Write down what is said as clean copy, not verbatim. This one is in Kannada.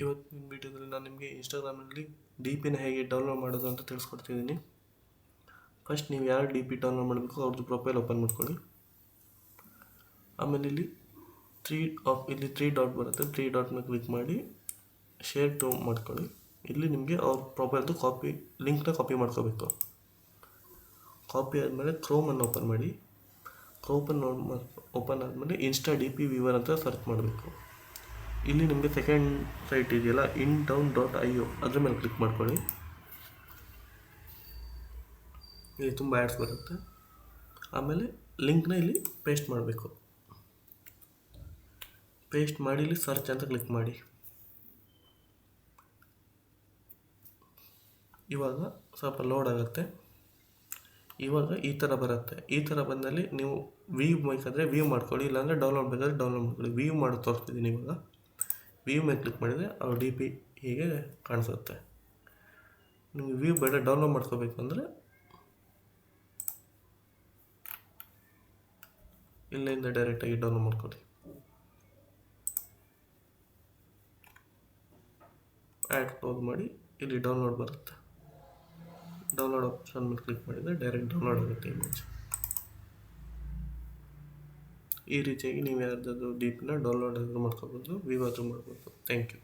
ಇವತ್ತಿನ ವೀಡಿಯೋದಲ್ಲಿ ನಾನು ನಿಮಗೆ ಇನ್ಸ್ಟಾಗ್ರಾಮಲ್ಲಿ ಡಿ ಪಿನ ಹೇಗೆ ಡೌನ್ಲೋಡ್ ಮಾಡೋದು ಅಂತ ತಿಳಿಸ್ಕೊಡ್ತಿದ್ದೀನಿ. ಫಸ್ಟ್ ನೀವು ಯಾರು ಡಿ ಪಿ ಡೌನ್ಲೋಡ್ ಮಾಡಬೇಕು ಅವ್ರದ್ದು ಪ್ರೊಫೈಲ್ ಓಪನ್ ಮಾಡ್ಕೊಳ್ಳಿ. ಆಮೇಲೆ ಇಲ್ಲಿ ತ್ರೀ ಡಾಟ್ ಬರುತ್ತೆ, 3 ಡಾಟ್ ಮೇಲೆ ಕ್ಲಿಕ್ ಮಾಡಿ ಶೇರ್ ಟು ಮಾಡ್ಕೊಳ್ಳಿ. ಇಲ್ಲಿ ನಿಮಗೆ ಅವ್ರ ಪ್ರೊಫೈಲ್ದು ಲಿಂಕ್ನ ಕಾಪಿ ಮಾಡ್ಕೋಬೇಕು. ಕಾಪಿ ಆದಮೇಲೆ ಕ್ರೋಮನ್ನು ಓಪನ್ ಮಾಡಿ. ಓಪನ್ ಆದಮೇಲೆ ಇನ್ಸ್ಟಾ ಡಿ ಪಿ ವ್ಯೂವರ್ ಅಂತ ಸರ್ಚ್ ಮಾಡಬೇಕು. ಇಲ್ಲಿ ನಿಮಗೆ ಸೆಕೆಂಡ್ ಸೈಟ್ ಇದೆಯಲ್ಲ intown.io ಅದ್ರ ಮೇಲೆ ಕ್ಲಿಕ್ ಮಾಡ್ಕೊಳ್ಳಿ. ಇಲ್ಲಿ ತುಂಬ ಆ್ಯಡ್ಸ್ ಬರುತ್ತೆ. ಆಮೇಲೆ ಲಿಂಕ್ನ ಇಲ್ಲಿ ಪೇಸ್ಟ್ ಮಾಡಬೇಕು. ಪೇಸ್ಟ್ ಮಾಡಿ ಇಲ್ಲಿ ಸರ್ಚ್ ಅಂತ ಕ್ಲಿಕ್ ಮಾಡಿ. ಇವಾಗ ಸ್ವಲ್ಪ ಲೋಡ್ ಆಗುತ್ತೆ. ಇವಾಗ ಈ ಥರ ಬರುತ್ತೆ. ಈ ಥರ ಬಂದಲ್ಲಿ ನೀವು ವ್ಯೂ ಬೇಕಾದರೆ ವ್ಯೂ ಮಾಡ್ಕೊಳ್ಳಿ, ಇಲ್ಲಾಂದರೆ ಡೌನ್ಲೋಡ್ ಬೇಕಾದರೆ ಡೌನ್ಲೋಡ್ ಮಾಡ್ಕೊಳ್ಳಿ. ವ್ಯೂ ಮಾಡಿ ತೋರಿಸ್ತಿದ್ದೀನಿ. ಇವಾಗ ವ್ಯೂ ಮೇಲೆ ಕ್ಲಿಕ್ ಮಾಡಿದರೆ ಅವ್ರ ಡಿ ಪಿ ಹೀಗೆ ಕಾಣಿಸುತ್ತೆ. ನಿಮಗೆ ವ್ಯೂ ಬೇಡ ಡೌನ್ಲೋಡ್ ಮಾಡ್ಕೋಬೇಕು ಅಂದರೆ ಇಲ್ಲಿಂದ ಡೈರೆಕ್ಟಾಗಿ ಡೌನ್ಲೋಡ್ ಮಾಡ್ಕೊಳ್ಳಿ. ಆ್ಯಡ್ ಕ್ಲೋಸ್ ಮಾಡಿ ಇಲ್ಲಿ ಡೌನ್ಲೋಡ್ ಬರುತ್ತೆ. ಡೌನ್ಲೋಡ್ ಆಪ್ಷನ್ ಮೇಲೆ ಕ್ಲಿಕ್ ಮಾಡಿದರೆ ಡೈರೆಕ್ಟ್ ಡೌನ್ಲೋಡ್ ಆಗುತ್ತೆ ಇಮೇಜ್. ಈ ರೀತಿಯಾಗಿ ನೀವು ಯಾರ್ದಾದ್ರು ಡಿ ಪಿನ ಡೌನ್ಲೋಡ್ ಆದರೂ ಮಾಡ್ಕೋಬೋದು, ವ್ಯೂ ಆದರೂ ಮಾಡ್ಬೋದು. Thank you.